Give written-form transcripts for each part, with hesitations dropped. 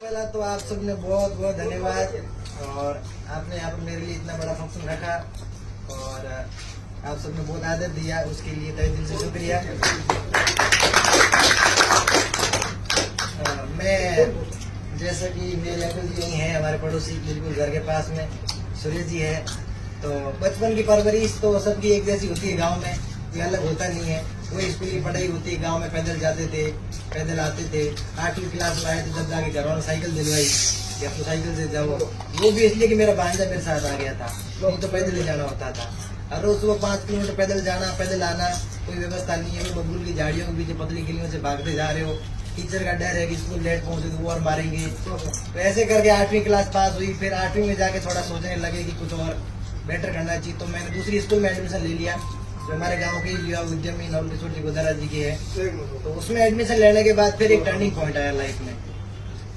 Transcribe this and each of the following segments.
पहला तो आप सबने बहुत बहुत धन्यवाद और आपने यहाँ पर मेरे लिए इतना बड़ा फंक्शन रखा और आप सबने बहुत आदर दिया, उसके लिए तहे दिल से शुक्रिया। मैं जैसा कि मेरे अंकल जी यही हैं, हमारे पड़ोसी बिल्कुल घर के पास में सुरेश जी है। तो बचपन की परवरिश तो सबकी एक जैसी होती है गांव में, ये अलग होता नहीं है। वही स्कूल की पढ़ाई होती है, गांव में पैदल जाते थे, पैदल आते थे। 8वीं क्लास में आए तो जब जाके घर वालों साइकिल दिलवाई कि आपको साइकिल से जाओ, वो भी इसलिए कि मेरा भांजा मेरे साथ आ गया था, नहीं तो पैदल ही जाना होता था। और रोज सुबह 5 किलोमीटर पैदल जाना, पैदल आना, कोई व्यवस्था नहीं है। बबूल की झाड़ियों के बीच पतली गलियों से भागते जा रहे हो, टीचर का डर है कि स्कूल लेट पहुंचे तो वो और मारेंगे। तो ऐसे करके 8वीं क्लास पास हुई। फिर 8वीं में जाके थोड़ा सोचने लगे कि कुछ और बेटर करना चाहिए, तो मैंने दूसरी स्कूल में एडमिशन ले लिया जो हमारे गांव के युवा उद्यमी नवल किशोर जी गोदारा जी की है। तो उसमें एडमिशन लेने के बाद फिर एक टर्निंग पॉइंट आया लाइफ में।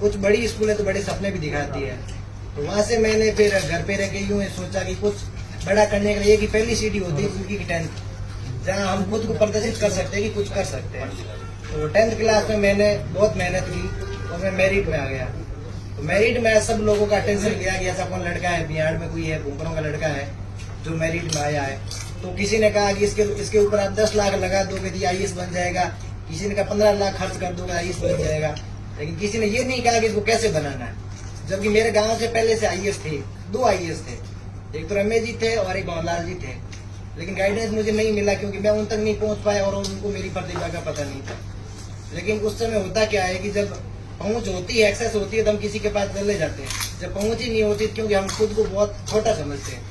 कुछ बड़ी स्कूल है तो बड़े सपने भी दिखाती है, तो वहां से मैंने फिर घर पे रह के यूं सोचा कि कुछ बड़ा करने के लिए की पहली सीढ़ी होती है जिंदगी की 10th, जहाँ हम खुद को प्रदर्शित कर सकते हैं कि कुछ कर सकते हैं। तो 10th क्लास में मैंने बहुत मेहनत की और मैं मेरिट में आ गया। तो मेरिट में सब लोगों का अटेंशन लिया कि ऐसा कौन लड़का है, बिहार में कोई है, घुमरों का लड़का है जो मेरिट में आया है। तो किसी ने कहा कि इसके ऊपर आप 10 लाख लगा दोगे तो IAS बन जाएगा, किसी ने कहा 15 लाख खर्च कर दोगे IAS बन जाएगा, लेकिन किसी ने ये नहीं कहा कि इसको कैसे बनाना है। जबकि मेरे गांव से पहले से IAS थे, 2 IAS थे, एक तो रमेश जी थे और एक भवनलाल जी थे, लेकिन गाइडेंस मुझे नहीं मिला क्योंकि मैं उन तक नहीं पहुंच पाया और उनको मेरी प्रतिभा का पता नहीं था। लेकिन उस समय होता क्या है कि जब पहुंच होती है, एक्सेस होती है, तो हम किसी के पास चले जाते हैं। जब पहुंच ही नहीं होती क्योंकि हम खुद को बहुत छोटा समझते हैं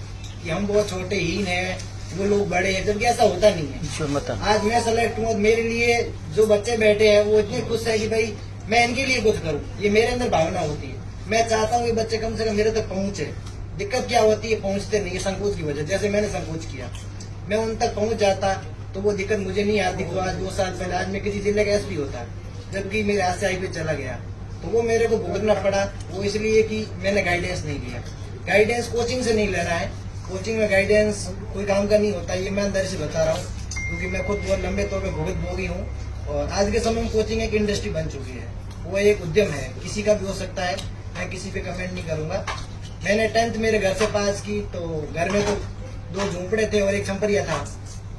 कि हम बहुत छोटे हीन हैं, वो लोग बड़े हैं, जबकि ऐसा होता नहीं है। आज मैं सेलेक्ट हूँ, मेरे लिए जो बच्चे बैठे हैं वो इतने खुश है कि भाई मैं इनके लिए कुछ करूँ, ये मेरे अंदर भावना होती है। मैं चाहता हूँ कि बच्चे कम से कम मेरे तक पहुंचे। दिक्कत क्या होती है, पहुंचते नहीं, संकोच की वजह। जैसे मैंने संकोच किया, मैं उन तक पहुंच जाता तो वो दिक्कत मुझे नहीं आती। तो आज 2 साल पहले आज मैं किसी जिले का SP होता, जबकि मेरे हाथ से IPS चला गया, तो वो मेरे को भुगतना पड़ा। वो इसलिए कि मैंने गाइडेंस नहीं लिया। गाइडेंस कोचिंग से नहीं लेना है, कोचिंग में गाइडेंस कोई काम का नहीं होता, ये मैं अंदर से बता रहा हूँ क्योंकि मैं खुद बहुत लंबे तौर पे भुगत भोगी हूँ। और आज के समय में कोचिंग एक इंडस्ट्री बन चुकी है, वो एक उद्यम है, किसी का भी हो सकता है। मैं किसी पे कमेंट नहीं करूंगा। मैंने 10th मेरे घर से पास की, तो घर में तो 2 झोंपड़े थे और एक छपरिया था।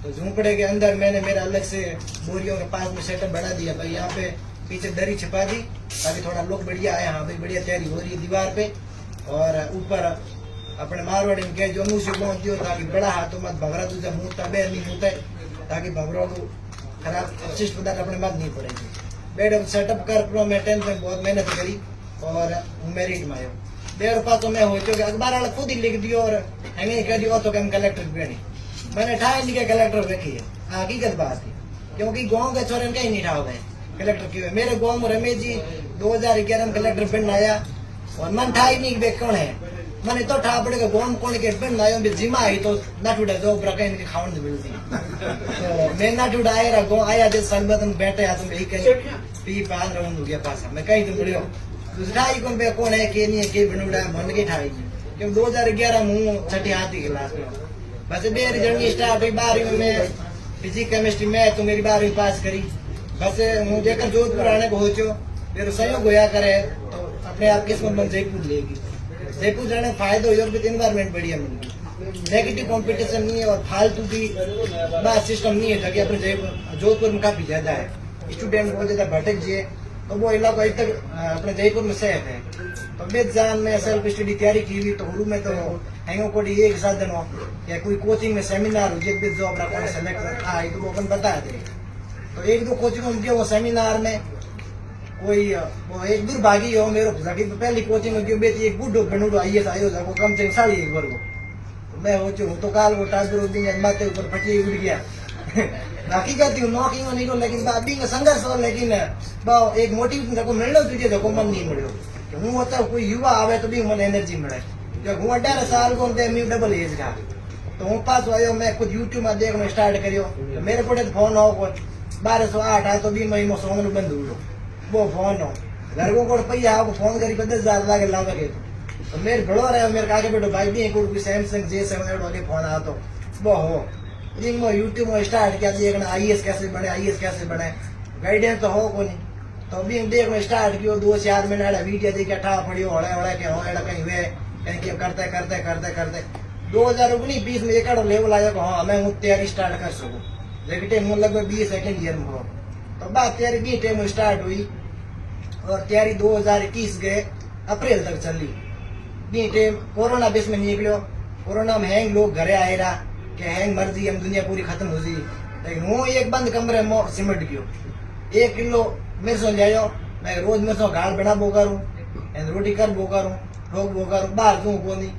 तो झोंपड़े के अंदर मैंने मेरा अलग से बोरियों के पास में सेटअप बना दिया। भाई यहाँ पे पीछे दरी छिपा दी ताकि थोड़ा लोग बढ़िया आए, हाँ भाई बढ़िया तैयारी हो रही है दीवार पे। और ऊपर अपने मारवाड़ी में जो मुँह से बोल दियो ताकि बड़ा हाथों मत भगरा तुझे मुँह तबे नहीं मुँह ताकि भगरों को खराब अवशिष्ट पदार्थ अपने मत नहीं पड़ेगी। बेड सेटअप कर मैं 10th में बहुत मेहनत करी और मेरिट में आयो। 1.5 रुपया तो मैं हो चुके अखबार वाला खुद ही लिख दियो और हमें कह दियो तो हम कलेक्टर बनी। मैंने ठाई लिखे कलेक्टर रखी है, हकीकत बात है, क्योंकि गाँव के छोरे कहीं नहीं ठाओ गए कलेक्टर क्यों है। मेरे गाँव में रमेश जी 2011 में कलेक्टर बन आया और मन ठाई नहीं बे कौन है, मैंने तो ठा पड़ेगा गाँव कौन के बन आयो जिमा आई तो ना टूटा जो कहीं खावन मिलती। तो मैं ना टूटा आया गाँव आया जिस साल में बैठे तुम कहीं पी पान रहूं गया पास मैं कहीं तुम बढ़िया ठाई कौन पे कौन है के नहीं है के बनूड़ा मन के ठाई क्योंकि 2011 में 6ठी 8वीं क्लास में बस मेरी जर्नी स्टार्ट हुई। 12वीं में फिजिक्स केमिस्ट्री में तो मेरी 12वीं पास करी। बस मुझे जोधपुर आने को हो चो फिर संयोग होया करे तो अपने आप किस्मत में जयपुर लेगी। जयपुर जाने का फायदा हो और इन्वायरमेंट बढ़िया मिल गई, नेगेटिव कंपटीशन नहीं है और फालतू की बात सिस्टम नहीं है ताकि अपने जयपुर जोधपुर में काफी ज्यादा है स्टूडेंट बहुत ज्यादा भटक जिए। तो वो इलाका अभी तक अपने जयपुर में सेफ है। तो बेजान में सेल्फ स्टडी तैयारी की हुई तो गुरु में तो हैंगो को एक साधन हो या कोई कोचिंग में सेमिनार हो जिस जो अपना कौन सेलेक्ट आई तो वो अपन बता दे। तो 1-2 कोचिंग में गया वो सेमिनार में कोई वो एक दुर्भागी हो मेरे पहली कोचिंग में गयो बेटी एक बुढ़ो बनूडो IAS आयो जाको कम से कम 1.5 वर्ग तो मैं हो हूँ तो काल वो टाजर दिन माथे ऊपर फटी उड़ गया। हकीकत नौकरी में नहीं रो लेकिन अभी संघर्ष हो लेकिन एक मोटिव को मिल तुझे जो मन नहीं मिलो हूँ होता कोई युवा आवे तो भी मन एनर्जी मिले। जब हूँ 18 साल को डबल एज का तो हूँ पास आयो मैं खुद यूट्यूब में देखना स्टार्ट करियो तो मेरे को फोन हो 1208 आ तो भी महीनों सॉन्ग बंद हुआ वो फोन हो घर को पैसा आपको फोन करी 10,000 लागे लावे तो मेरे भड़ो रहे मेरे आगे बैठो भाई भी कोई सैमसंग J7 वाले फोन आ तो वो हो यूट्यूब में स्टार्ट किया देखना IAS कैसे बने गाइडेंस तो हो को नहीं। तो अभी देख में स्टार्ट किया 2-4 महीना वीडियो देखे ठा पड़ियो हड़े हड़े के हो एड़ा कहीं वे कहीं करते करते करते करते 2019-20 में एक लेवल आया हाँ मैं हूँ तैयारी स्टार्ट कर सकूँ, लेकिन टाइम लगभग 20 सेकंड ईयर में हो। तो बात तैयारी बी टाइम स्टार्ट हुई और तैयारी 2021 गए अप्रैल तक चली। बी टाइम कोरोना बेस में निकलो, कोरोना में हैंग लोग घरे आए रहा कि हैंग मर्जी हम दुनिया पूरी खत्म हो गई, लेकिन वो एक बंद कमरे में सिमट गयो। 1 किलो मिर्चों ले आयो, मैं रोज मिर्चों गाल बना बो करूँ रोटी कर बो करूँ रोक बो करूँ बाहर दूँ को नहीं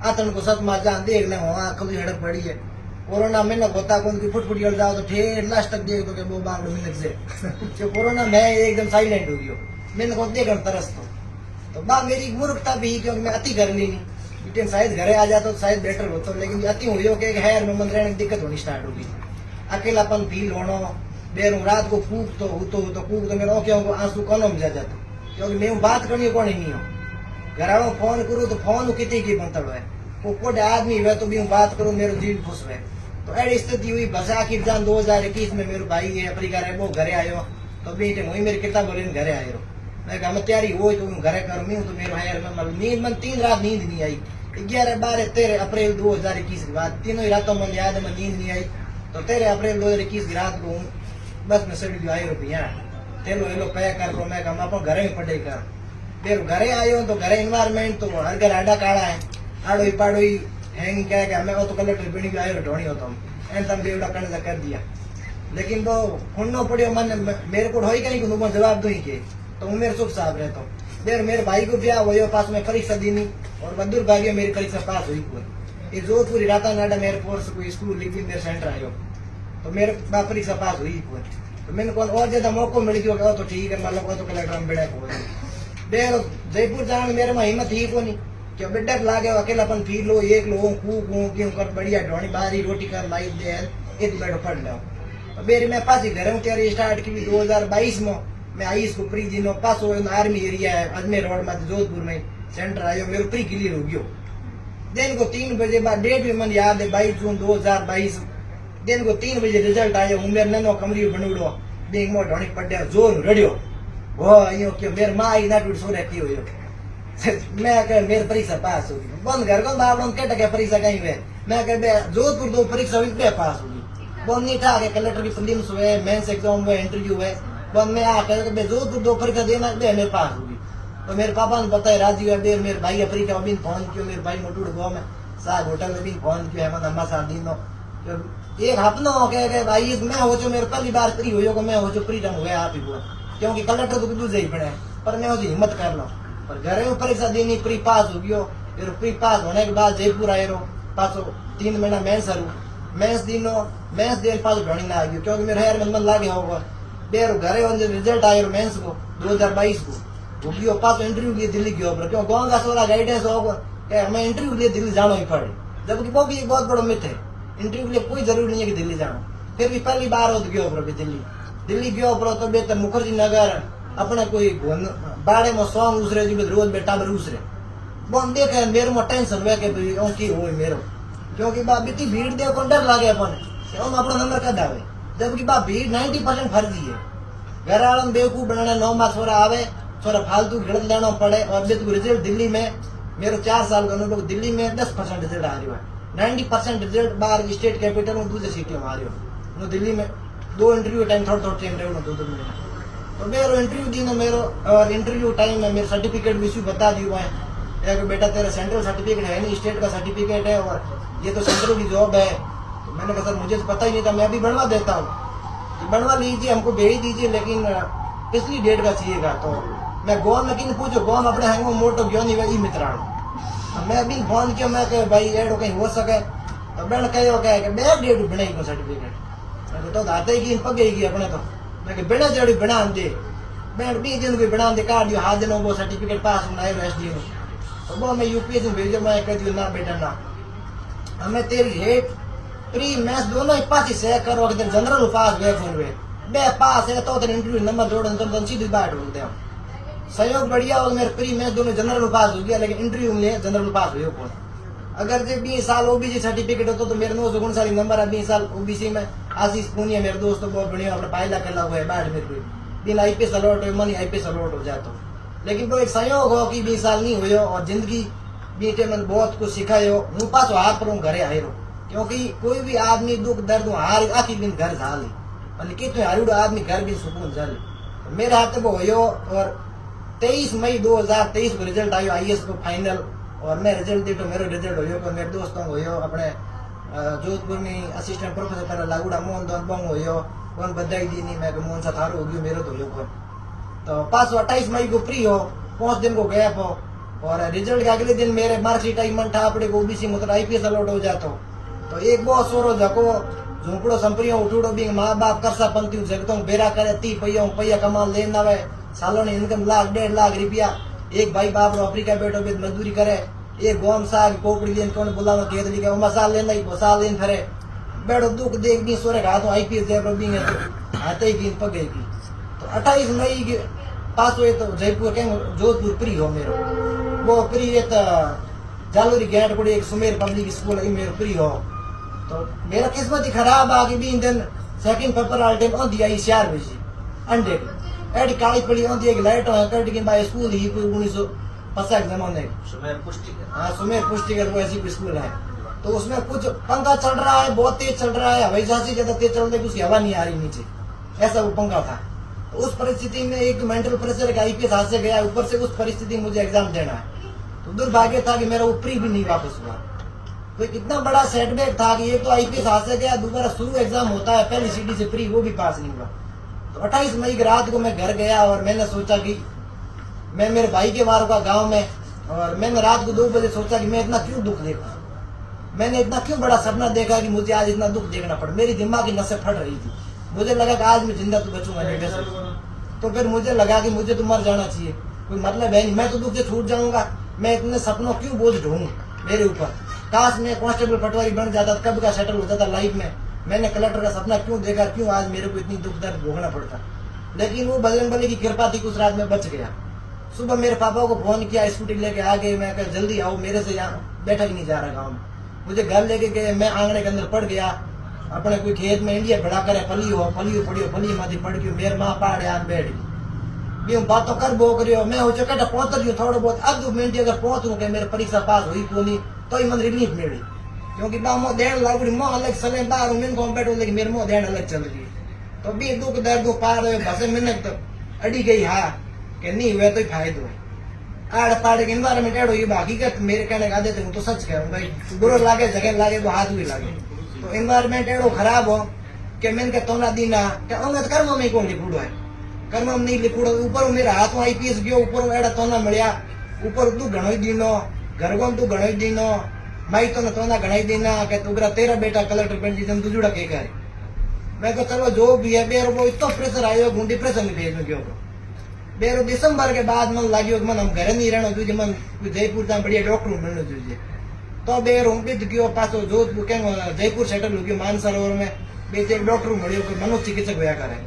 आतन को सत मार जान देख ले वहाँ कभी हड़क पड़ी है। कोरोना में न होता कौन की फुट फुट जाओ तो ठेर लास्ट तक देख दो कि वो बांग मिनट से जो कोरोना में एकदम साइलेंट हो गयो, मैंने को देख तरस तो बा मेरी मूर्खता भी क्योंकि मैं अति कर ली नहीं इतने शायद घरे आ जाता तो शायद बेटर होता, लेकिन अति हुई हो कि हैर में मन रहने की दिक्कत होनी स्टार्ट होगी, अकेलापन फील होना बेरू रात को कूक तो मेरा क्यों आंसू कौन में जा जाता क्योंकि मैं बात करनी कौन ही नहीं हो घर फोन करूँ तो फोन कितनी की बनता है वो कोई आदमी हुआ तो भी हूँ बात करूँ मेरे दिल खुश हुए। तो ऐसी स्थिति हुई बस आखिर जान 2021 में मेरे भाई है अफ्रीका रहे वो घरे आयो तो बेटे वही मेरी किताब बोले घरे आए रहो मैं कहा मैं तैयारी हो तो घरे करूँ तो मेरे भाई नींद मन 3 रात नींद नहीं आई 11, 12, 13 अप्रैल 2021 के बाद तीनों ही रातों मन याद है मैं नींद नहीं आई। तो 13 अप्रैल 2021 की रात को बस में सड़ी आई रुपया तेलो एलो पे कर लो मैं कहा अपन घरे में पढ़ाई कर फिर घरे आयो तो घरे इन्वायरमेंट तो हर घर आडा काड़ा है आड़ोई पाड़ोई हैंग क्या है मैं तो कलेक्टर बिनी भी आयो ढोनी होता हूँ एंड तम बेवड़ा करने कर दिया, लेकिन वो खुन्नो पड़ियो मन मेरे को ढोई कहीं को जवाब दो ही के तो मैं मेरे चुप साहब रहता हूँ। फिर मेरे भाई को ब्याह हुआ पास में परीक्षा दी और बदुर भाग्य मेरी परीक्षा पास हुई कोई ये जोधपुर राता नाडा मेरे फोर्स को स्कूल लिखी मेरे सेंटर आयो तो मेरे परीक्षा पास हुई कोई तो मैंने कौन और ज्यादा मौका मिल गया तो ठीक है मतलब तो कलेक्टर में बेड़ा को देर जयपुर जाने मेरे में हिम्मत ही को नहीं क्यों बेटा लागे अकेलापन फील लो एक लो कूक क्यों कर बढ़िया ढोनी बारी रोटी कर लाई दे ये तो बैठो पढ़ लो। मेरी मैं पास ही घर हूँ तैयारी स्टार्ट की 2022 में मैं आई इसको प्री दिनों पास हो आर्मी एरिया है अजमेर रोड में जोधपुर में सेंटर आयो मेरे प्री क्लियर हो गयो। दिन को 3 बजे बाद डेट भी मन याद है 22 जून 2022 दिन को 3 बजे रिजल्ट आयो हूँ मेरे ननो कमरी बनूड़ो बैंक में ढोनी पड़ा जोर रड़ियो वो यो क्यों मेरे माँ ही ना टूट सो रहती हो मैं कह मेरी परीक्षा पास होगी बंद घर को बाबड़ों के टके परीक्षा कहीं हुए मैं कह जोधपुर 2 परीक्षा हुई पे पास होगी बंद नहीं था के कलेक्टर की प्रीलिम्स हुए मेंस एग्जाम हुए इंटरव्यू हुए बंद में आकर जोधपुर 2 परीक्षा देना मेरे पास होगी। तो मेरे पापा ने बताया राजीव अबेर मेरे भाई अफ्रीका में फोन किया मेरे भाई मोटूड़ गाँव में साग होटल में भी फोन किया है अम्मा साथ दिन एक हफ्ता हो गया भाई मैं हो जो मेरे पहली बार फ्री हो मैं हो जो फ्री टाइम हुआ आप ही हुआ क्योंकि कलेक्टर तो दूसरे ही पड़े पर मैं उसकी हिम्मत कर लो पर घरे में परीक्षा देनी प्री पास हो गयो। फिर प्री पास होने के बाद जयपुर आए रहो पासो 3 महीना मेंस हूँ मेंस दिनों मेंस देर पास ढोनी ना आ गयो क्योंकि मेरे हेयर में मन लागे होगा देर घरे रिजल्ट आये मेंस को 2022 को वो गयो पास इंटरव्यू लिए दिल्ली गयो क्यों गाँव का सोरा गाइडेंस होगा हमें इंटरव्यू लिए दिल्ली जाना ही पड़े जबकि वो भी एक बहुत बड़ा मिथ है इंटरव्यू के लिए कोई जरूरी नहीं है कि दिल्ली जाना। फिर भी पहली बार हो गयो दिल्ली गयो तो बेहतर मुखर्जी नगर अपने कोई बाड़े में सॉन्ग उसरे जी रोज बेटा उसरे बोन देखे मेरे में टेंशन हुआ कि की हो मेरो क्योंकि बाप इतनी भीड़ दे को डर लागे अपन हम अपना नंबर कद आवे जबकि बाप भीड़ 90% फर्जी है घर वालों बेवकूफ बनाने 9 मास थोड़ा आवे थोड़ा फालतू गिड़त लेना पड़े और बेतु रिजल्ट दिल्ली में मेरे 4 साल का अनुभव दिल्ली में 10% रिजल्ट आ रही है 90% रिजल्ट बाहर स्टेट कैपिटल में दूसरी सिटी में आ रही हो दिल्ली में 2 इंटरव्यू टाइम थोड़ा इंटरव्यू 2 महीने तो मेरे इंटरव्यू दी मेरे और इंटरव्यू टाइम में मेरे सर्टिफिकेट भी बता दिया है कि बेटा तेरा सेंट्रल सर्टिफिकेट है नहीं स्टेट का सर्टिफिकेट है और ये तो सेंट्रल की जॉब है। तो मैंने कहा सर मुझे तो पता ही नहीं था मैं अभी बनवा देता हूँ तो बनवा लीजिए हमको भेज दीजिए लेकिन पिछली डेट का चाहिएगा। तो मैं गोम में किन पूछो गोम अपने हैंगो मोटो क्यों नहीं वही मित्राण मैं अभी फोन किया मैं कह भाई एड कहीं हो सके तो बहन कहो क्या कि बैग डेट बनाई को सर्टिफिकेट तो आते ही पगेगी अपने तो मैं बिना जड़ी बना दे मैं 20 दिन भी बना दे काट दियो हाथ दिनों वो सर्टिफिकेट पास में आए एसडी में तो वो मैं यूपीएससी भेजो मैं कह दियो ना बेटा ना हमें तेरी हेट प्री मैच दोनों ही पास ही से करो अगर जनरल पास वे फोन वे बे पास है तो इंटरव्यू नंबर जोड़न तो सीधी बात बोलते हम सहयोग बढ़िया और मेरे प्री मैच दोनों जनरल पास हो गया लेकिन इंटरव्यू में जनरल पास हुए कौन अगर जो 20 साल ओबीसी सर्टिफिकेट होता तो मेरे 959 नंबर है 20 साल ओबीसी में आशीष पूनिया मेरे दोस्त बहुत बढ़िया अपने पायला कर हुआ है बाढ़ मेरे को दिन IPS अलॉट हो मन IPS अलॉट हो जातो। लेकिन वो एक संयोग हो कि 20 साल नहीं हुए और जिंदगी बीते मन बहुत कुछ सिखायो। हूँ पासो हाथ पर घरे आयो, क्योंकि कोई भी आदमी दुख दर्द हार आखिर दिन घर झाली और कितने हारूड आदमी घर भी सुकून झाली। तो मेरे हाथ वो हो और 23 मई 2023 को रिजल्ट आयो IAS को फाइनल। और मैं रिजल्ट देखो मेरा रिजल्ट हो मेरे दोस्तों हो अपने जोधपुर में असिस्टेंट प्रोफेसर पर लागूड़ा मोहन दोन बंग हो कौन बधाई दी नहीं मैं मोहन सा थारो हो गयो मेरे तो हो कौन। तो 28 मई को फ्री हो 5 दिन को गैप हो और रिजल्ट के अगले दिन मेरे मार्कशीट आई मन था अपने को OBC मतलब IPS अलॉट हो जातो। तो एक बहुत सोरो जको झूपड़ो संपरियों उठूड़ो भी माँ बाप करसा पंती जगतों बेरा करे 30 पैया कमा लेना वे सालों ने इनकम लाख 1.5 लाख रुपया। एक भाई बाप रो अफ्रीका बैठो भी मजदूरी करे एक गोम साग पोकड़ी लेन कौन बुलावा खेत लिखा वो मसाल लेना ही मसाल लेन फिरे बैठो दुख देख भी सोरे हाथों IPS दे भी हाथे की पगे की। तो 28 मई के पास हुए तो जयपुर के जोधपुर प्री हो मेरो वो प्री ये तो जालोरी गेट पड़ी एक सुमेर पब्लिक स्कूल है मेरो प्री हो। तो मेरा किस्मत ही खराब आ गई भी दिन second paper all time on दिया 4 बजे अंडे एडी काली पड़ी ऑन दिया लाइट है कट के बाय स्कूल ही 1950 जमाने सुमेर पुष्टिकर। हाँ सुमेर पुष्टिकर वो ऐसी स्कूल है। तो उसमें कुछ पंखा चल रहा है बहुत तेज चल रहा है हवाई जहाज ज्यादा तेज चल रही उसकी हवा नहीं आ रही नीचे ऐसा वो पंखा था। तो उस परिस्थिति में एक तो मेंटल प्रेशर का IPS हाथ से गया ऊपर से उस परिस्थिति में मुझे एग्जाम देना है। तो दुर्भाग्य था कि मेरा वो प्री भी नहीं वापस हुआ। तो कितना बड़ा सेटबैक था कि एक तो IPS हाथ से गया दोबारा शुरू एग्जाम होता है पहली CD से प्री वो भी पास नहीं हुआ। तो 28 मई की रात को मैं घर गया और मैंने सोचा कि मैं मेरे भाई के वार का गाँव में और मैंने रात को 2 बजे सोचा कि मैं इतना क्यों दुख देखा मैंने इतना क्यों बड़ा सपना देखा कि मुझे आज इतना दुख देखना पड़ा। मेरी दिमाग की नसें फट रही थी मुझे लगा कि आज मैं जिंदा तो बचूंगा नहीं। तो फिर मुझे लगा कि मुझे तो मर जाना चाहिए कोई मतलब है नहीं मैं तो दुख से छूट जाऊंगा। मैं इतने सपनों क्यों बोझ ढूंढूं मेरे ऊपर। काश मैं कांस्टेबल पटवारी बन जाता कब का सेटल होता था लाइफ में। मैंने कलेक्टर का सपना क्यों देखा क्यों आज मेरे को इतनी दुख दर्द भोगना पड़ता। लेकिन वो बजरंगबली की कृपा थी उस रात में बच गया। सुबह मेरे पापा को फोन किया स्कूटी लेके आ गए मैं कहा जल्दी आओ मेरे से यहाँ बैठक नहीं जा रहा गाँव में। मुझे घर लेके गए मैं आंगने के अंदर पड़ गया अपने कोई खेत में इंडिया खड़ा करे फली माथी पड़ गई मेरे माँ पहाड़ आग बैठ गई बातों कर बो करियो मैं हो चुका पहुंच रही हूँ थोड़ा बहुत अब 2 मिनट अगर पहुंच रहा मेरे परीक्षा पास हुई कोनी तो ही मन रिलीफ मिली क्योंकि मुँह देन लागू मुँह अलग चले बाहर मिन को बैठो लेकिन मेरे मुँह देन अलग चल रही। तो भी दुख दर्द पार भसे मिनट तो अड़ी गई हाँ कि नहीं हुआ तो ही फायदो आड़ पाड़ के इन्वायरमेंट एडो ये हकीकत मेरे कहने का आदत हूँ तो सच कह भाई बुरा लागे जगह लागे तो हाथ भी लागे। तो इन्वायरमेंट एडो खराब हो कि मैंने कहा तोना दीना क्या उन्हें कर्म में कौन लिखूड़ो है कर्म में नहीं लिखूड़ो ऊपर मेरे हाथ में IPS गयो ऊपर एडा तोना मिलया ऊपर तू घणो ही दीनो घर को तू घणो ही दीनो माई तो तोना घणा ही दीना कि तुगरा तेरा बेटा कलेक्टर बन जी तुझुड़ा के करे। मैं कहा चलो जो भी है बेरो वो इतना प्रेशर आयो हूँ डिप्रेशन में भेज में गयो बेरो दिसंबर के बाद मन लगे मन हम घर नहीं रहना चाहिए मन जयपुर तक बढ़िया डॉक्टर मिलना चाहिए। तो बेरो हूँ बीत गयो पासो जोधपुर के जयपुर सेटल हो गयो मानसरोवर में बीच एक डॉक्टर मिलो मनोचिकित्सक होया करे।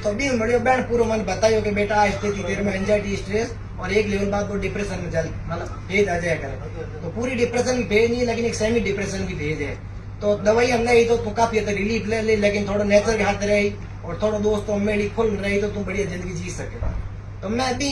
तो भी मिलो बैठ पूरा मन बताइयो कि बेटा आज स्थिति देर में एंजाइटी स्ट्रेस और एक लेवल बाद वो डिप्रेशन में चल मतलब फेज आ जाया करे। तो पूरी डिप्रेशन की फेज नहीं लेकिन एक सेमी डिप्रेशन की फेज है। तो दवाई हम ली तो काफी हद तक रिलीफ ले ली लेकिन थोड़ा नेचर के हाथ रही और थोड़ा दोस्तों मेरी खुल रही तो तुम बढ़िया जिंदगी जी सके। तो मैं भी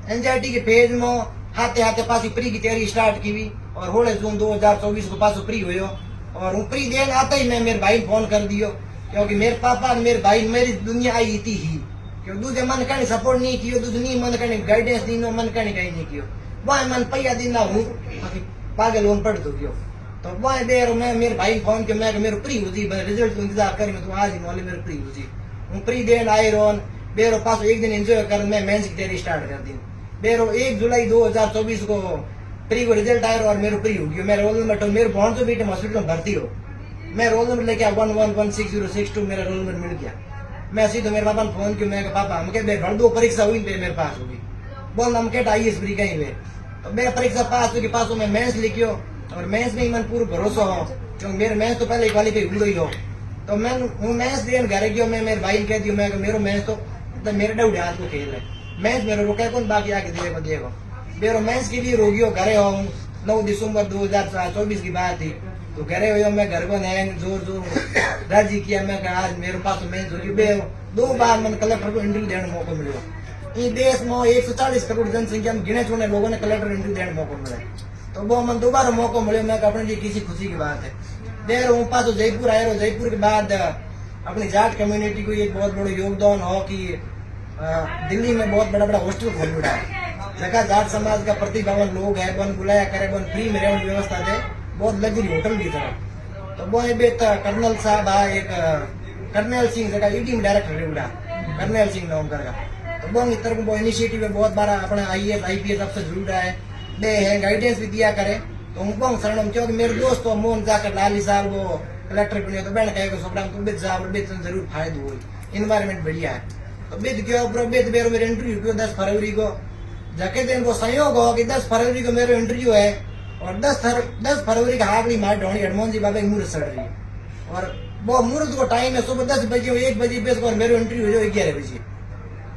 एंजाइटी के फेज में हाथे हाथे पास प्री की तैयारी स्टार्ट की हुई और होले जून 2024 को पास प्री हुई और प्री देन आता ही मैं मेरे भाई फोन कर दियो क्योंकि मेरे पापा मेरे भाई मेरी दुनिया आई थी ही क्योंकि दूसरे मन का सपोर्ट नहीं कियो दूसरे नहीं मन का गाइडेंस दी मन का कहीं नहीं कियो वह मन पैया दिन हूँ पागल होन पड़ दो तो वह देर मैं मेरे भाई फोन के मैं मेरे प्री हुई रिजल्ट इंतजार करी तो आज ही मेरे प्री हुई हूँ प्री देन आई रोन बेरो पास एक दिन एंजॉय कर मैं मेंस की तैयारी स्टार्ट कर दी बेरो 1 जुलाई 2024 को प्री को रिजल्ट आया और मेरे प्री हो गया। मैं रोल नंबर मेरे पहुंच तो बेटे हॉस्पिटल में भर्ती हो मैं रोल नंबर लेके 11166062 मेरा रोल नंबर मिल गया। मैं सीधे मेरे पापा ने फोन किया मैं पापा हम घर 2 परीक्षा हुई मेरे पास होगी बोल हम कहता IAS प्री कहीं हुए। तो मेरा परीक्षा पास हुई पास मैं मेंस लिखियो और मेंस में ही मन पूरा भरोसा हो क्योंकि मेरे मेंस तो पहले क्वालिफाई हो गई हो। तो मैं मेंस देन घर गयो मैं मेरे भाई ने कह दियो मैं मेरे मेंस तो मेरे डाउट हाथ को खेल है मैच मेरे रुका कौन बाकी आके देखो मेरे मैच के लिए रोगियो घरे हो 9 दिसंबर 2024 की बात थी। तो घरे हो मैं घर को नया जोर जोर राजी किया मैं आज मेरे पास तो मैच होगी बे 2 बार मैंने कलेक्टर को इंटरव्यू देने मौको मिलो। ये देश में 140 करोड़ जनसंख्या में गिने चुने लोगों ने कलेक्टर इंटरव्यू देने मौको मिले, तो वो मन दोबारा मौको मिले। मैं अपने लिए किसी खुशी की बात है। देर हूँ पास जयपुर आए रहो, जयपुर के बाद अपनी जाट कम्युनिटी को एक बहुत बड़ा योगदान हो कि दिल्ली में बहुत बड़ा बड़ा हॉस्टल खोल रहा है, जगह जाट समाज का प्रतिभावन लोग है, बन बुलाया करे, बन फ्री में रहने व्यवस्था दे, बहुत लग्जरी होटल भी था। तो वो कर्नल साहब एक कर्नल सिंह जगह ईडी में डायरेक्टर रेवड़ा, कर्नल सिंह नाम करगा। तो वो इतर को इनिशिएटिव में बहुत बार अपना IAS IPS अफसर जरूर है, दे है गाइडेंस भी दिया करे। तो उनको शरणम क्योंकि मेरे दोस्त मोहन जाकर लाली साहब वो कलेक्टर बने, तो बहन कहेगा सोपड़ा तुम बिद साहब बिद जरूर फायदा हो, इन्वायरमेंट बढ़िया है। तो बिद क्यों बिद बेरो मेरे इंटरव्यू क्यों 10 फरवरी को जाके दिन को संयोग हो कि 10 फरवरी को मेरा इंटरव्यू है, और 10 फरवरी का आखिरी मार ढोनी हनुमान जी बाबा की मुहूर्त सड़ रही है, और वो मुहूर्त को टाइम है सुबह 10 बजे 1 बजे पे, और मेरा इंटरव्यू हो 11 बजे।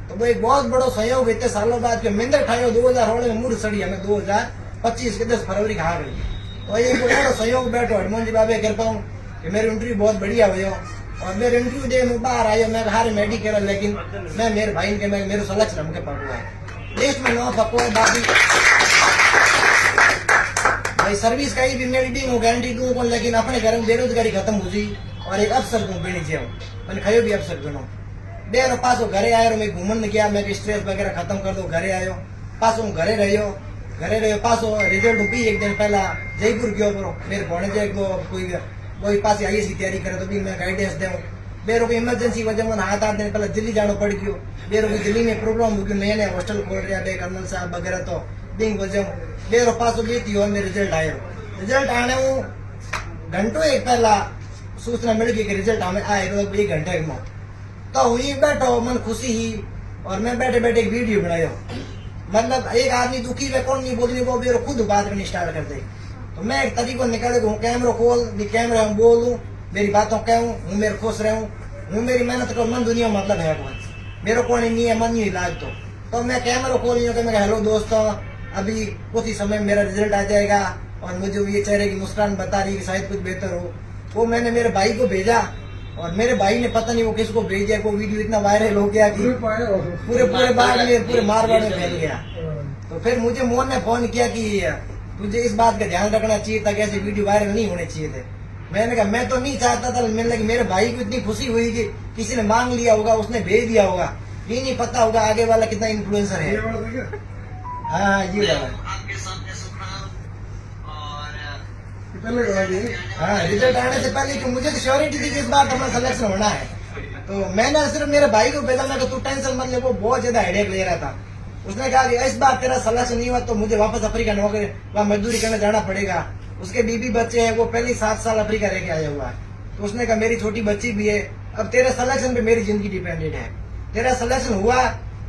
तो वो एक बहुत बड़ा सहयोग इतने सालों बाद के मिंदर ठायो 2016 में मुहूर्त सड़ी, हमें 2025 के 10 फरवरी का आ गई। तो एक बड़ा सहयोग बैठो हनुमान जी बाबा कर पाऊँ कि मेरा इंटरव्यू बहुत बढ़िया हो, और मेरे इंटरव्यू दे मैं बाहर आयो, मैं हारे मेडिकल, लेकिन मैं मेरे भाई के मैं मेरे सलक्ष्य हमके पकड़ा है देश में ना पको है बाकी भाई सर्विस का ही भी मेरी दी गारंटी दूं को, लेकिन अपने घर में बेरोजगारी खत्म हो जी, और एक अफसर को बेनी जाऊँ मैंने खयो भी अफसर बनो देर पास घरे आयो, मैं घूमन गया, मैं स्ट्रेस वगैरह खत्म कर दो, घरे आयो पास घरे रहो पास रिजल्ट भी एक दिन पहला जयपुर गयो करो, मेरे भोने जाए कोई पास IAS की तैयारी करे तो भी मैं गाइडेंस दूं। बेरो को इमरजेंसी वजह में 7-8 दिन पहले दिल्ली जाना पड़ गयो, बेरो को दिल्ली में प्रोग्राम हो गयो, नया हॉस्टल खोल रहा है कर्नल साहब वगैरह, तो दिन वजह बेरो पास बीती हो मेरे रिजल्ट आयो। रिजल्ट आने घंटों एक पहला सूचना मिल गई कि रिजल्ट हमें आए, तो 1 घंटे में तो हुई बैठो मन खुशी ही, और मैं बैठे बैठे एक वीडियो बनाया। मतलब एक आदमी दुखी है कौन नहीं बोलनी, वो बेरो खुद बात करनी स्टार्ट कर दे। तो मैं एक तरीको निकाले कैमरा खोल कैमरा बोलूं, मेरी बातों कहूँ, हूँ मेरे खुश रहूं, हूँ मेरी मेहनत करो, मन दुनिया मतलब है कौन मेरे को नहीं है, मन नहीं लाग। तो मैं कैमरा खोल लिया, मैं हेलो दोस्तों, अभी कुछ ही समय मेरा रिजल्ट आ जाएगा, और मुझे ये चेहरे की मुस्कान बता रही है कि शायद कुछ बेहतर हो। वो मैंने मेरे भाई को भेजा, और मेरे भाई ने पता नहीं वो किसको भेज दिया, वो वीडियो इतना वायरल हो गया कि पूरे बाग में पूरे मारवाड़ में फैल गया। तो फिर मुझे मोहन ने फोन किया कि तुझे इस बात का ध्यान रखना चाहिए था कि ऐसे वीडियो वायरल नहीं होने चाहिए थे। मैंने कहा मैं तो नहीं चाहता था, मैंने लगा मेरे भाई को इतनी खुशी हुई कि किसी ने मांग लिया होगा, उसने भेज दिया होगा, ये नहीं पता होगा आगे वाला कितना इन्फ्लुएंसर है। हाँ ये वाला हाँ रिजल्ट आने से पहले कि मुझे तो श्योरिटी थी कि इस बार हमारा सिलेक्शन होना है। तो मैंने सिर्फ मेरे भाई को भेजा, मैं तू टेंशन मत ले, वो बहुत ज्यादा हेडेक ले रहा था। उसने कहा कि इस बार तेरा सिलेक्शन नहीं हुआ तो मुझे वापस अफ्रीका नौकरी वहाँ मजदूरी करने जाना पड़ेगा। उसके बीबी बच्चे हैं, वो पहले 7 साल अफ्रीका रह के आया हुआ है। तो उसने कहा मेरी छोटी बच्ची भी है, अब तेरे सिलेक्शन पे मेरी जिंदगी डिपेंडेंट है। तेरा सिलेक्शन हुआ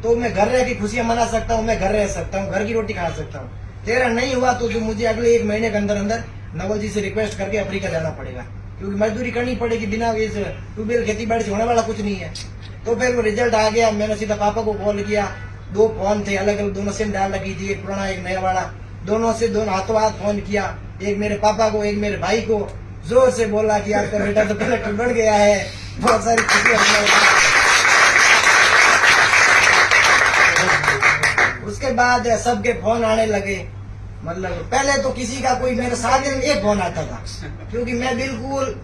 तो मैं घर रह के खुशियां मना सकता हूँ, मैं घर रह सकता हूँ, घर की रोटी खा सकता हूँ। तेरा नहीं हुआ तो मुझे अगले 1 महीने के अंदर अंदर नवल जी से रिक्वेस्ट करके अफ्रीका जाना पड़ेगा, क्योंकि मजदूरी करनी पड़ेगी, बिना इस ट्यूबवेल खेती बाड़ी से होने वाला कुछ नहीं है। तो फिर वो रिजल्ट आ गया, मैंने सीधा पापा को कॉल किया। 2 फोन थे अलग अलग, दोनों सिम डाल रखी थी, एक पुराना एक नया वाला, दोनों हाथों हाथ फोन किया, एक मेरे पापा को एक मेरे भाई को, जोर से बोला कि आपका बेटा तो कलेक्टर बढ़ गया है, बहुत सारी खुशियां। उसके बाद सबके फोन आने लगे, मतलब पहले तो किसी का कोई मेरे 7 दिन में 1 फोन आता था, क्योंकि मैं बिल्कुल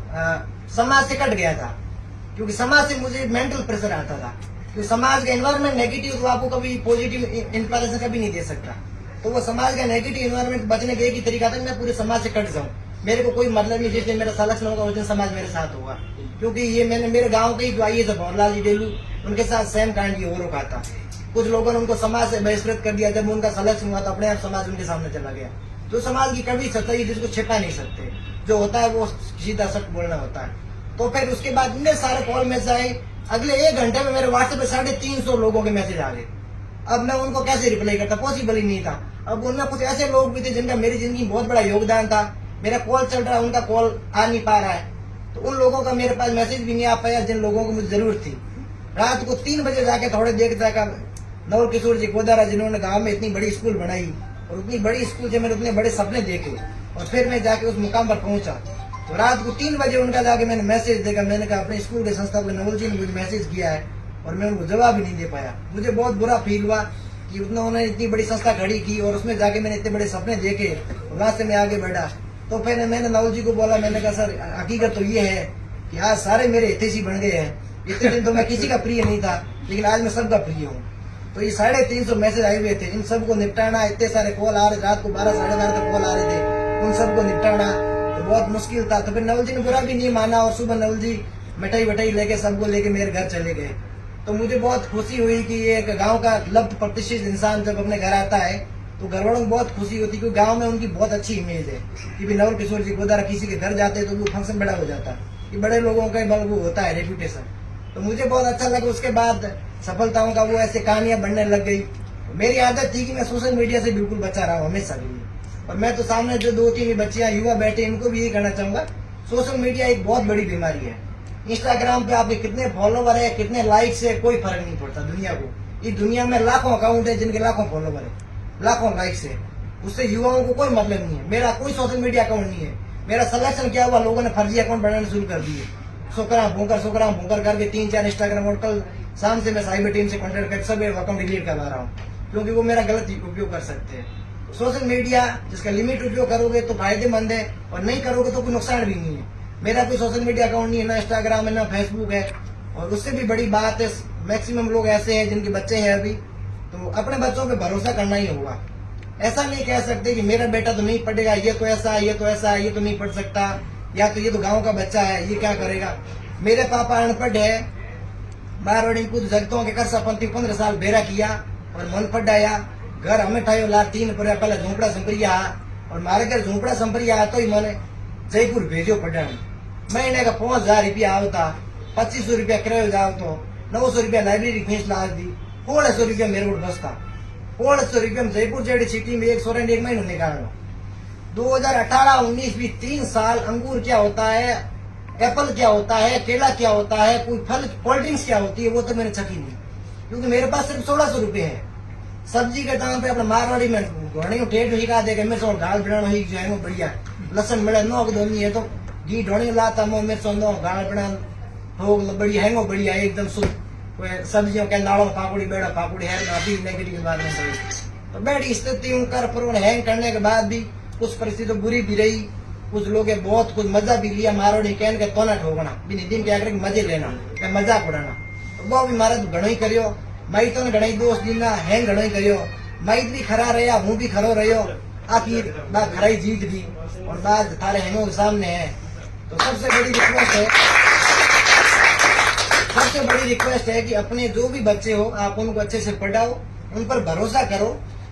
समाज से कट गया था, क्योंकि समाज से मुझे मेंटल प्रेशर आता था। तो समाज का एनवायरनमेंट नेगेटिव तो आपको कभी पॉजिटिव इंस्पिरेशन कभी नहीं दे सकता। तो वो समाज का नेगेटिव एनवायरनमेंट बचने का एक ही तरीका था, मैं पूरे समाज से कट जाऊं। मेरे को कोई मतलब नहीं, जिस दिन मेरा सिलेक्शन होगा उस दिन समाज मेरे साथ होगा, क्योंकि ये मैंने मेरे गाँव के ही जो आई है भवनलाल जी डेलू, उनके साथ सेम कांड ये हो रखा था। कुछ लोगों ने उनको समाज से बहिष्कृत कर दिया, जब उनका सिलेक्शन हुआ तो अपने आप समाज उनके सामने चला गया। तो समाज की कभी सच्चाई जिसको छिपा नहीं सकते, जो होता है वो सीधा सच बोलना होता है। तो फिर उसके बाद इतने सारे कॉल मैसेज आए, अगले 1 घंटे में मेरे व्हाट्सएप पे 350 लोगों के मैसेज आ गए। अब मैं उनको कैसे रिप्लाई करता, पॉसिबल ही नहीं था। अब उनमें कुछ ऐसे लोग भी थे जिनका मेरी जिंदगी में बहुत बड़ा योगदान था, मेरा कॉल चल रहा है, उनका कॉल आ नहीं पा रहा है, तो उन लोगों का मेरे पास मैसेज भी नहीं आ पाया जिन लोगों को मुझे जरूरत थी। रात को 3 बजे जाके थोड़े देर तक नवल किशोर जी कोदारा, जिन्होंने गांव में इतनी बड़ी स्कूल बनाई और उतनी बड़ी स्कूल से मैंने उतने बड़े सपने देखे, और फिर मैं जाके उस मुकाम पर पहुंचा। तो रात को 3 बजे उनका जाके मैंने मैसेज देखा, मैंने कहा अपने स्कूल के संस्थापक नवल जी ने मुझे मैसेज किया है और मैं उनको जवाब ही नहीं दे पाया। मुझे बहुत बुरा फील हुआ कि उन्होंने इतनी बड़ी संस्था खड़ी की और उसमें जाके मैंने इतने बड़े सपने देखे, वहां से मैं आगे बढ़ा। तो फिर मैंने नवल जी को बोला, मैंने कहा सर हकीकत तो ये है कि आज सारे मेरे हितैषी बन गए हैं। इतने दिन तो मैं किसी का प्रिय नहीं था, लेकिन आज मैं सबका प्रिय हूँ। तो ये 350 मैसेज आए हुए थे, इन सबको निपटाना, इतने सारे कॉल आ रहे, रात को 12 साढ़े 12 तक कॉल आ रहे थे, उन सबको निपटाना तो बहुत मुश्किल था। तो फिर नवल जी ने बुरा भी नहीं माना और सुबह नवल जी मिठाई वठाई लेके सबको लेके मेरे घर चले गए। तो मुझे बहुत खुशी हुई कि एक गांव का लब्ध प्रतिष्ठित इंसान जब अपने घर आता है तो घर वालों को बहुत खुशी होती है, क्योंकि गांव में उनकी बहुत अच्छी इमेज है कि भी नवल किशोर जी गोदारा किसी के घर जाते हैं तो वो फंक्शन बड़ा हो जाता है कि बड़े लोगों का वो होता है रेपुटेशन। तो मुझे बहुत अच्छा लगा। उसके बाद सफलताओं का वो ऐसे कहानियां बनने लग गई। मेरी आदत थी कि मैं सोशल मीडिया से बिल्कुल बचा रहा हूँ हमेशा के लिए। और मैं तो सामने जो 2-3 बच्चियां युवा बैठे इनको भी यही कहना चाहूंगा, सोशल मीडिया एक बहुत बड़ी बीमारी है। इंस्टाग्राम पे आपके कितने फॉलोवर है, कितने लाइक्स है, कोई फर्क नहीं पड़ता दुनिया को। इस दुनिया में लाखों अकाउंट है जिनके लाखों फॉलोवर है, लाखों लाइक्स है, उससे युवाओं को कोई मतलब नहीं है। मेरा कोई सोशल मीडिया अकाउंट नहीं है। मेरा सिलेक्शन क्या हुआ, लोगों ने फर्जी अकाउंट बनाने शुरू कर दिए, सोकरा भूकर करके 3-4 इंस्टाग्राम। और कल शाम से मैं साइबर टीम से कॉन्टेक्ट कर सब अकाउंट डिलीट करवा रहा हूँ, क्योंकि वो मेरा गलत उपयोग कर सकते हैं। सोशल मीडिया जिसका लिमिट उपयोग करोगे तो फायदेमंद है, और नहीं करोगे तो कोई नुकसान भी नहीं है। मेरा कोई सोशल मीडिया अकाउंट नहीं है, ना इंस्टाग्राम है ना फेसबुक है। और उससे भी बड़ी बात है, मैक्सिमम लोग ऐसे हैं जिनके बच्चे हैं अभी, तो अपने बच्चों पे भरोसा करना ही होगा। ऐसा नहीं कह सकते कि मेरा बेटा तो नहीं पढ़ेगा, ये तो ऐसा है, ये तो ऐसा है, ये तो नहीं पढ़ सकता, या तो ये तो गांव का बच्चा है, ये क्या करेगा। मेरे पापा अनपढ़ है, बारवाड़ी कुछ जगतों के कर सपंती 15 साल बेरा किया और मन पढ़ाया, घर हमें ठायो ला 3 पर पहले झोंपड़ा संपरिया, और मारे घर झोंपड़ा संपरिया तो ही मैंने जयपुर भेजो पढ़ाने। महीने का 5000 रुपया आवता, 2500 रुपया किराया जाओ, तो 900 रुपया लाइब्रेरी फीस ला दी, 1600 रुपया मेरे को बसता। 1600 रुपया में जयपुर जैसी सिटी में 100 एक महीने निकालना। 2018-19 भी 3 साल अंगूर क्या होता है, एप्पल क्या होता है, केला क्या होता है, कोई फल कोल्ड ड्रिंक्स क्या होती है, वो तो मैंने चखी नहीं, क्योंकि मेरे पास सिर्फ 1600 रुपये है। सब्जी के दाम पे अपना मारवाड़ी में घोड़ी टेट हिका देगा, मेरे सो गाल बनाना ही जाएगा बढ़िया, लसन मिले नोक दोनी है तो घी ढोनी लाता मो मेरे सो नो गाल बना हो बढ़िया हैंगो बढ़िया एकदम शुद्ध। सब्जियों के नाड़ों पाकुड़ी बेड़ा पाकुड़ी है ना, अभी नेगेटिव बात नहीं। तो बैठी स्थिति कर पर हैंग करने के बाद भी कुछ परिस्थिति तो बुरी भी रही, कुछ लोग बहुत कुछ मजा भी लिया। मारवाड़ी कहन के तो ना ठोकना भी दिन के आगे मजे लेना, मजाक उड़ाना, तो वो भी मारे तो घणो ही करियो। मई तो घणई दोस्त दीना हैंग घणो ही करियो, मई भी खरा रहा, हूँ भी खरो रहो, आखिर बात खराई जीत दी और बात थारे हैंगों के सामने है। तो सबसे बड़ी रिक्वेस्ट है कि अपने जो भी बच्चे हो आप उनको अच्छे से पढ़ाओ, उन पर भरोसा करो।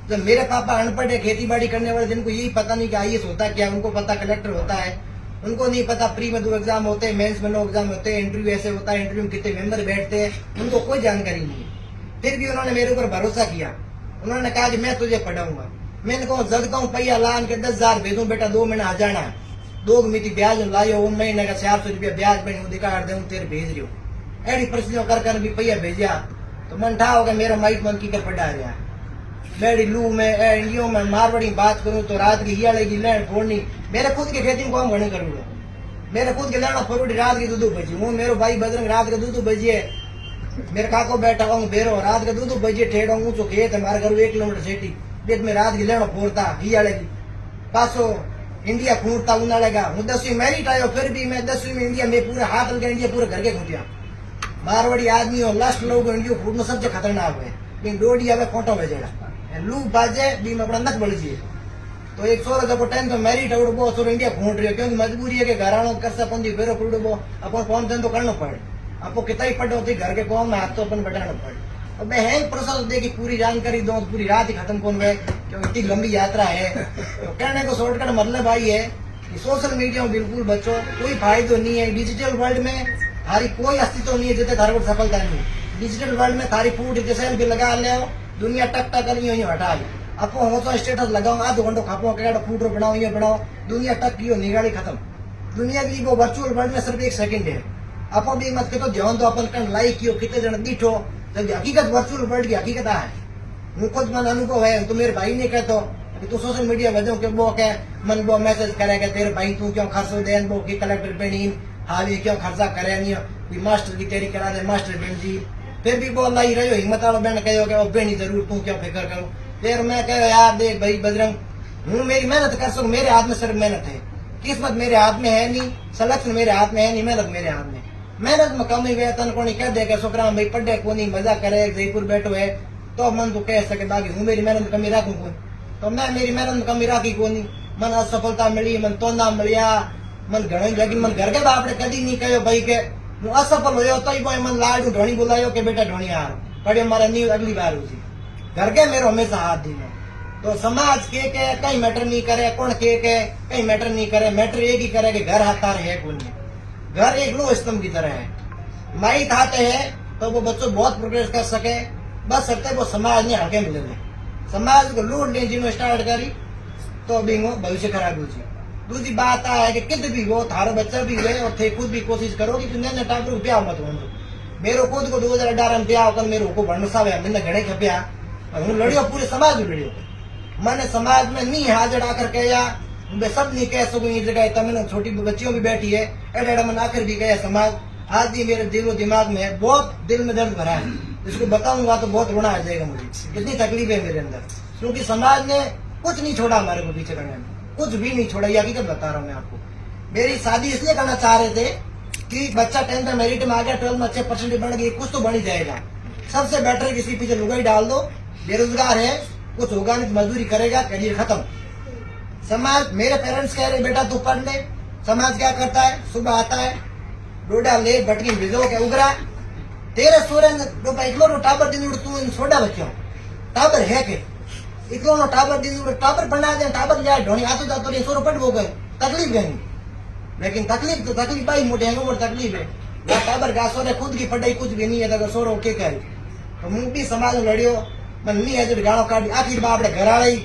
जब मेरे पापा अनपढ़ है, खेती बाड़ी करने वाले, जिनको यही पता नहीं कि IAS होता क्या, उनको पता कलेक्टर होता है, उनको नहीं पता प्री में 2 एग्जाम होते हैं, मेंस में 9 एग्जाम होते हैं, इंटरव्यू ऐसे होता है, इंटरव्यू में कितने मेंबर बैठते हैं, उनको कोई जानकारी नहीं है। फिर भी उन्होंने मेरे ऊपर भरोसा किया, उन्होंने कहा कि मैं तुझे पढ़ाऊंगा। मैंने कहा जगता हूँ पैया लान के 10,000 भेजू बेटा, 2 महीना आ जाना, 2 मिति ब्याज लायो, 1 महीने का 400 रुपया ब्याज बनी दिखा दे तेरे भेज रही हो। ऐसी परिस्थितियों कर भी पैया भेजा तो मन ठा होगा मेरा माइक मन की कर पढ़ा रहा। बैड़ी लू में इंडियो में मारवाड़ी बात करूं तो रात की हियाले की लैंड फोड़नी, मेरे खुद के खेती को हम घने करूंगा, मेरे खुद के लेना फरोड़ी रात की 2 बजे हूँ, मेरे भाई बजरंग रात के 2 बजे, मेरे काको बैठा हूँ बेरो रात के 2 बजे ठेड़ा हूँ, जो खेत हमारे घर 1 किलोमीटर सेठी देख में रात की लेना फोड़ता हियाले की पासो इंडिया खूंटता उनालेगा। हूँ 10वीं मेरिट आयो, फिर भी मैं 10वीं में इंडिया में पूरे हाथ लगे इंडिया पूरे घर के खूंटिया। मारवाड़ी आदमी और लास्ट लोग इंडिया फूटना सबसे खतरनाक है, लेकिन डोडी आवे खोटो भेजेगा लू बाजे भी में अपना नक बढ़ जाए। तो एक सोरा जब 10th में मेरिट उड़बो सो इंडिया खूंट रही है, क्योंकि मजबूरी है कि घराणों कर सपन फेरो उड़बो अपन कौन तो करना पड़े, आपको कितना ही पढ़ो थी घर के कौन में हाथ तो अपन बढ़ाना पड़े। अब मैं है प्रोसेस दे की पूरी जानकारी दो, पूरी रात ही खत्म कौन हुए, क्योंकि इतनी लंबी यात्रा है। तो कहने को शॉर्टकट मतलब आई है कि सोशल मीडिया में बिल्कुल बचो, कोई फायदा नहीं है। डिजिटल वर्ल्ड में थारी कोई अस्तित्व नहीं है जितने थारे को सफलता नहीं। डिजिटल वर्ल्ड में थारी फूड जैसे भी लगा ले, दुनिया टक टक करी हुई हटा ली, आपको हो तो स्टेटस लगाओ, आधो घंटो खापो के फूड बनाओ, ये बनाओ, दुनिया टक की निगाड़ी खत्म। दुनिया की वो वर्चुअल वर्ल्ड में सिर्फ 1 सेकंड है। आप भी मत करो ध्यान दो अपन लाइक कियो कितने जन दिठो, जब हकीकत वर्चुअल वर्ल्ड की हकीकत है। मुझे खुद मन अनुभव है, तो मेरे भाई ने कहतो कि तू सोशल मीडिया वजह के वो कह मन वो मैसेज करेगा तेरे भाई तू क्यों खर्चो देन वो की कलेक्टर पेनी हावी क्यों खर्चा करे नहीं, कोई मास्टर की तैयारी करा दे मास्टर बन जी, फिर भी बोल लाई रहो हिम्मत वाला बहन कहो कि अब नहीं जरूर तू क्या फिक्र करो। फिर मैं कहो यार देख भाई बजरंग, हूँ मेरी मेहनत कर सकूं, मेरे हाथ में सिर्फ मेहनत है, किस्मत मेरे हाथ में है नहीं, सिलेक्शन मेरे हाथ में है नहीं, मेहनत मेरे हाथ में। मेहनत में कमी वेतन कोनी कह दे के छोकरा भाई पढ़े कोनी मजा करे जयपुर बैठो है तो मन तो कह सके, बाकी हूँ मेरी मेहनत कमी राखू कोई, तो मैं मेरी मेहनत में कमी राखी कोनी। मन असफलता मिली, मन तोंदा मिलिया, मन घणो, लेकिन मन घर के बापड़े कदी नहीं कहो भाई के हूँ असफल हो तो ही मन लाडू ढोणी बुलायो के बेटा ढोणी हार पड़े मारा नहीं अगली बार हुई। घर के मेरो हमेशा हाथ दीनो। तो समाज के कहीं मैटर नहीं करे, कौन के कहीं मैटर नहीं करे, मैटर एक ही करे कि घर हाथार है कौन है। घर एक लो स्तंभ की तरह है, माई खाते हैं तो वो बच्चों बहुत प्रोग्रेस कर सके, बस सकते वो समाज ने हल्के मिले, समाज को लूट ले जिन्होंने स्टार्ट करी तो भी वो भविष्य खराब हो जाए। दूसरी बात है कि कित भी वो थारो बच्चा भी हुए और थे खुद भी कोशिश करो कि नए टाइम पर ब्याह मत हो। मेरो खुद को 2018 में ब्याह होकर मेरे को भंडसा हुआ, मैंने घड़े खपिया और हूँ लड़ियो पूरे समाज में लड़ियो। मैंने समाज में नहीं हाजिर आकर कहा, मैं सब नहीं कह सकूँ ये जगह तमिल छोटी बच्चियों भी बैठी है एडा मन आकर भी कहा समाज आज भी मेरे दिलो दिमाग में बहुत दिल में दर्द भरा है, इसको बताऊंगा तो बहुत रोना आ जाएगा मुझे, इतनी तकलीफ है मेरे अंदर, क्योंकि समाज ने कुछ नहीं छोड़ा हमारे को पीछे करने में, कुछ भी नहीं छोड़ा। ये हकीकत बता रहा हूँ मैं आपको। मेरी शादी इसलिए करना चाह रहे थे कि बच्चा 10th में मेरिट में आ गया, 12th में अच्छे परसेंटेज बन गई, कुछ तो बन ही जाएगा। सबसे बेटर किसी पीछे लुगाई डाल दो, बेरोजगार है कुछ होगा नहीं, मजदूरी करेगा, करियर खत्म। समाज मेरे पेरेंट्स कह रहे बेटा तू पढ़ ले, समाज क्या करता है सुबह आता है डोडा ले बटकी भिजो के उगरा तेरे सूरन इकलो टाबर दिन तू सोडा बच्चों टाबर है के इकलो टाबर दिन टाबर बना दे टाबर जाए ढोनी आतो जातो रे सोरो पढ़ वो गए तकलीफ गई, लेकिन तकलीफ तो तकलीफ भाई मोटे है मोटे तकलीफ है या टाबर गा सोरे खुद की पढ़ाई कुछ भी नहीं है अगर सोरो के करे तो मुंह भी समाज में लड़ियो मन नहीं है जो गाड़ो काटी आखिर बाप घर आई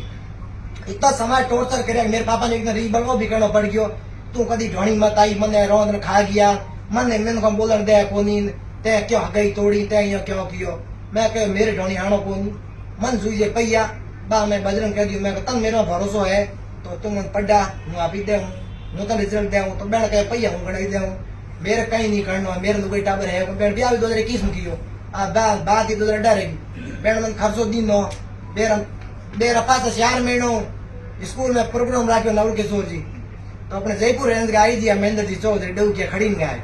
इतना समाज टॉर्चर करे। मेरे पापा ने एक रीबलो भी करना पड़ गयो, तू कदी ढोणी मत आई मने रोन खा गया मने मैंने को बोलन दे कोनी ते क्यों गई तोड़ी ते यो क्यों कियो। मैं कह मेरे ढोणी हाणो कोनी मन सुईजे पैया बा मैं बजरंग कह दियो मैं तन मेरा भरोसो है तो तुम पढ़ा हूँ आपी दे हूँ तो रिजल्ट दे तो बेन कह पैया हूँ गणाई दे मेरे कहीं नहीं करना मेरे तो कोई टाबर है बेन ब्याह 2021 में कियो आ बात ही 2018 रहेगी बेन मन खर्चो दीनो मेरा पास 4 महीनों स्कूल में प्रोग्राम राख्यो नवल किशोर जी तो अपने जयपुर रेंज का आई जी महेंद्र जी चौधरी डू के खड़ी में आए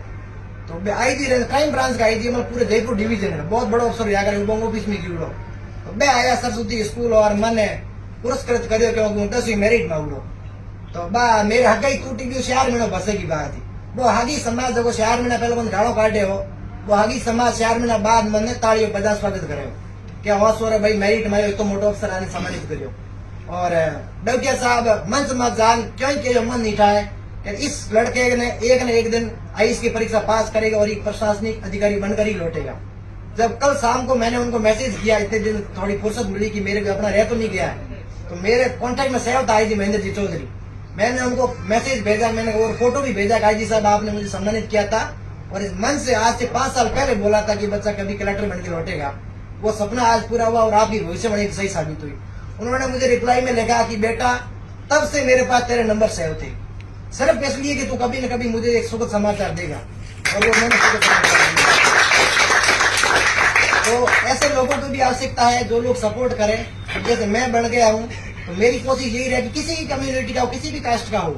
तो आई जी रेंज क्राइम ब्रांच का आई जी मतलब पूरे जयपुर डिवीजन है बहुत बड़ा अफसर जाकर ऑफिस में कीड़ो तो मैं आया सरस्वती स्कूल और मैंने पुरस्कृत करियो क्योंकि 10वीं मेरिट में उड़ो तो बा मेरे हगाई टूटी गई 4 महीनों बसे की बात थी वो हागी समाज जो 4 महीना पहले मन गाड़ो काटे हो वो हागी समाज 4 महीना बाद मैंने तालियों बजा स्वागत करे क्या हुआ सोरे भाई मेरिट में तो मोटो अफसर आने सम्मानित करियो। और डोकिया साहब मंच मत जान क्यों के मन नहीं था इस लड़के ने एक दिन आईएएस की परीक्षा पास करेगा और एक प्रशासनिक अधिकारी बनकर ही लौटेगा। जब कल शाम को मैंने उनको मैसेज किया इतने दिन थोड़ी फुर्सत मिली कि मेरे को अपना रह तो नहीं गया है तो मेरे कॉन्टेक्ट में सेव था आई जी महेंद्र जी चौधरी, मैंने उनको मैसेज भेजा मैंने और फोटो भी भेजा आई जी साहब आपने मुझे सम्मानित किया था और इस मन से आज से 5 साल पहले बोला था कि बच्चा कभी कलेक्टर बनकर लौटेगा, वो सपना आज पूरा हुआ और आपकी भविष्यवाणी सही साबित हुई। उन्होंने मुझे रिप्लाई में लिखा कि बेटा तब से मेरे पास तेरे नंबर सेव थे सिर्फ इसलिए कि तू कभी न कभी मुझे एक सुखद समाचार देगा और वो मैंने सुखद समाचार दिया। तो ऐसे लोगों को भी आवश्यकता है जो लोग सपोर्ट करें। जैसे मैं बन गया हूँ तो मेरी कोशिश यही रहे कि किसी भी कम्युनिटी का हो किसी भी कास्ट का हो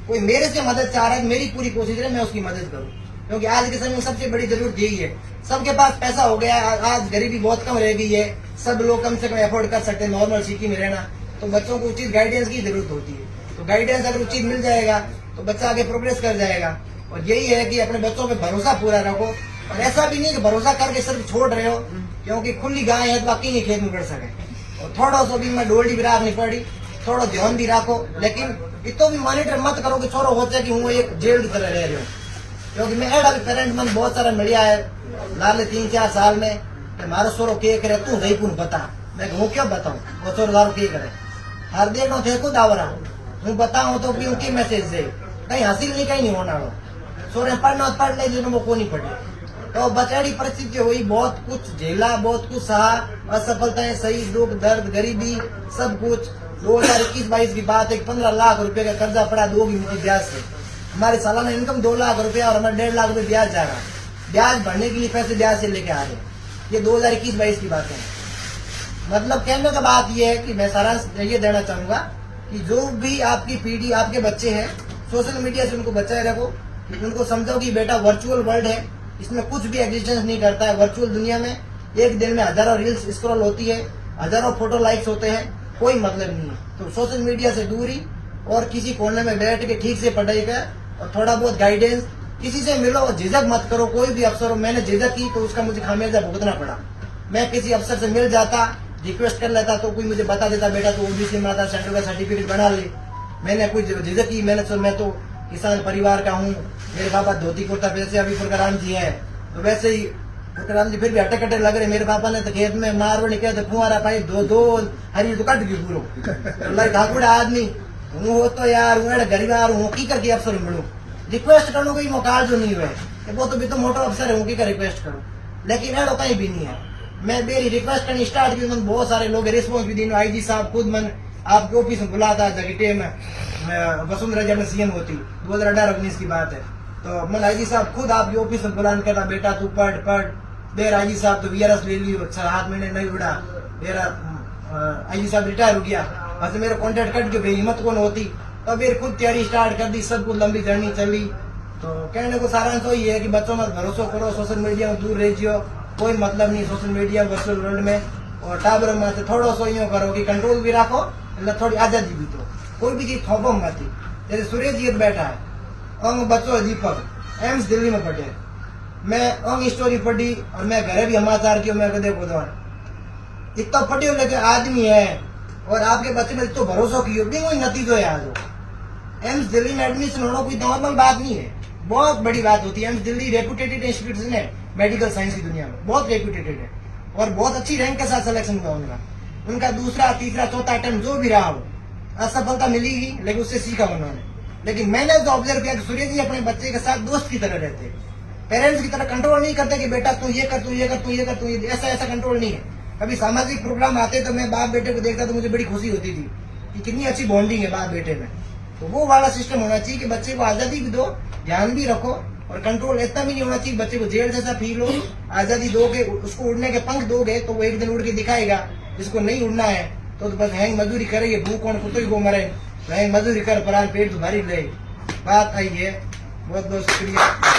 कोई मेरे से मदद चाह रहा है मेरी पूरी कोशिश रहे मैं उसकी मदद करूँ, क्योंकि आज के समय में सबसे बड़ी जरूरत यही है। सबके पास पैसा हो गया, आज गरीबी बहुत कम रह गई है, सब लोग कम से कम अफोर्ड कर सकते हैं नॉर्मल सिटी में रहना, तो बच्चों को उचित गाइडेंस की जरूरत होती है। तो गाइडेंस अगर उचित मिल जाएगा तो बच्चा आगे प्रोग्रेस कर जाएगा। और यही है कि अपने बच्चों पे भरोसा पूरा रखो और ऐसा भी नहीं कि भरोसा करके सिर्फ छोड़ रहे हो, क्योंकि खुली गाय है तो बाकी नहीं खेत में बढ़ सके। और थोड़ा सा भी मैं डोल्डी भी राखनी पड़ी, थोड़ा ध्यान भी रखो, लेकिन इतो भी मॉनिटर मत करो कि छोरो होते कि हूँ एक जेल की तरह रह रहे हो, क्योंकि मैं एडा भी पेरेंट मन बहुत सारा मिलिया है लाले 3-4 साल में मारो सोरो के करे तू जयपुर बता, मैं हूँ क्यों बताऊँ वो सोरो दारू के करे हर देर नो थे खुद आवरा हूँ बताऊँ तो क्यों की मैसेज दे कहीं हासिल नहीं कहीं नहीं होना लो सोरे पढ़ना पढ़ ले जिन्होंने वो को नहीं पढ़े। तो बचाड़ी परिस्थिति हुई, बहुत कुछ झेला, बहुत कुछ सहा, असफलताएं सही, दुख दर्द गरीबी सब कुछ। 2021-22 की बात है, 15 लाख रुपए का कर्जा पड़ा 2 की मुझे ब्याज से। हमारी सालाना इनकम 2 लाख रुपया और हमारे 1.5 लाख रुपए ब्याज जा रहा है। ब्याज भरने के लिए पैसे ब्याज से लेके आ रहे हैं। ये 2021-22 की बातें हैं। मतलब कहने का बात ये है कि मैं सारांश ये देना चाहूंगा कि जो भी आपकी पीढ़ी, आपके बच्चे हैं, सोशल मीडिया से उनको बचाए रखो, उनको समझो कि बेटा वर्चुअल वर्ल्ड है, इसमें कुछ भी एग्जिस्टेंस नहीं करता है। वर्चुअल दुनिया में एक दिन में हजारों रील्स स्क्रॉल होती है, हजारों फोटो लाइक्स होते हैं, कोई मतलब नहीं है। तो सोशल मीडिया से दूरी और किसी कोने में बैठ के ठीक से पढ़ाई कर और थोड़ा बहुत गाइडेंस, किसी से मिलो और झिझक मत करो। कोई भी अफसर हो, मैंने झिझक की तो उसका मुझे खामियाजा भुगतना पड़ा। मैं किसी अफसर से मिल जाता, रिक्वेस्ट कर लेता तो कोई मुझे बता देता बेटा तो ओबीसी में आता, सेंटर का सर्टिफिकेट बना ले। मैंने कोई झिझक की, मैं तो किसान परिवार का हूँ, मेरे पापा धोती कुर्ता वैसे अभी फुरकराम जी है तो वैसे ही फुरकराम जी फिर भी अटक लग रहे। मेरे पापा ने तो खेत में मारवाड़ी कहते फुहारा पाई दो हरी तो कट गई पूरा लाई ठाकुर आदमी हूँ हो तो यार हूँ गरीबार हूँ की करके अफसर मिलू रिक्वेस्ट करूँ कोई मौका जो नहीं हुए वो तो भी तो मोटो अफसर है की का रिक्वेस्ट करूँ, लेकिन एड़ो कहीं भी नहीं है। मैं मेरी रिक्वेस्ट करनी स्टार्ट की, मन बहुत सारे लोग रिस्पॉन्स भी दी। आई जी साहब खुद मन आपके ऑफिस में बुला था जगटे में वसुंधरा जब सीएम होती 2018-19 की बात है, तो मन आई जी साहब खुद आपके ऑफिस में बुलान करता बेटा तू पढ़ देर आई जी साहब तो वीआरएस ले लियो 7 महीने नहीं उड़ा मेरा आई जी साहब रिटायर हो गया। बस मेरा कॉन्टेक्ट कट के हिम्मत कौन होती तो फिर खुद तैयारी स्टार्ट कर दी, सब कुछ लंबी जर्नी चली। तो कहने को सारांश तो ये है कि बच्चों में भरोसा करो, सोशल मीडिया में दूर रहियो, कोई मतलब नहीं सोशल मीडिया वर्चुअल वर्ल्ड में। और टाबर में थोड़ा सो यूँ करो कि कंट्रोल भी रखो, थोड़ी आजादी भी दो, कोई भी चीज थोपो मत। जैसे सूर्य जी बैठा है, अंग बच्चों दीपक एम्स दिल्ली में पढ़े, मैं अंग स्टोरी पढ़ी और मैं घरे भी समाचार की मैं देखो इतना पढ़ी लेके आदमी है और आपके बच्चे में तो भरोसा की कोई नतीजो है। आज एम्स दिल्ली में एडमिशन होना कोई नॉर्मल बात नहीं है, बहुत बड़ी बात होती है। एम्स दिल्ली रेपुटेटेड इंस्टीट्यूशन है मेडिकल साइंस की दुनिया में, बहुत रेपुटेटेड है और बहुत अच्छी रैंक के साथ सिलेक्शन हुआ उनका दूसरा तीसरा चौथा अटेम्प्ट जो भी रहा हो, असफलता मिलेगी लेकिन उससे सीखा उन्होंने। लेकिन मैंने जो ऑब्जर्व किया कि सूर्य जी अपने बच्चे के साथ दोस्त की तरह रहते हैं, पेरेंट्स की तरह कंट्रोल नहीं करते कि बेटा तू ये कर तू ये कर तू ये कर तू ये, ऐसा कंट्रोल नहीं है। कभी सामाजिक प्रोग्राम आते तो मैं बाप बेटे को देखता तो मुझे बड़ी खुशी होती थी कि कितनी अच्छी बॉन्डिंग है बाप बेटे में। तो वो वाला सिस्टम होना चाहिए कि बच्चे को आजादी भी दो, ध्यान भी रखो और कंट्रोल इतना भी नहीं होना चाहिए बच्चे को जेल जैसा फील हो। आजादी दोगे, उसको उड़ने के पंख दोगे तो वो एक दिन उड़ के दिखाएगा। जिसको नहीं उड़ना है तो बस हैंग मजदूरी करेगी, भूख कौन कुत्ते को मरे, हैंग मजदूरी कर पर पेट तो भारी ले। बात आई है। बहुत बहुत शुक्रिया।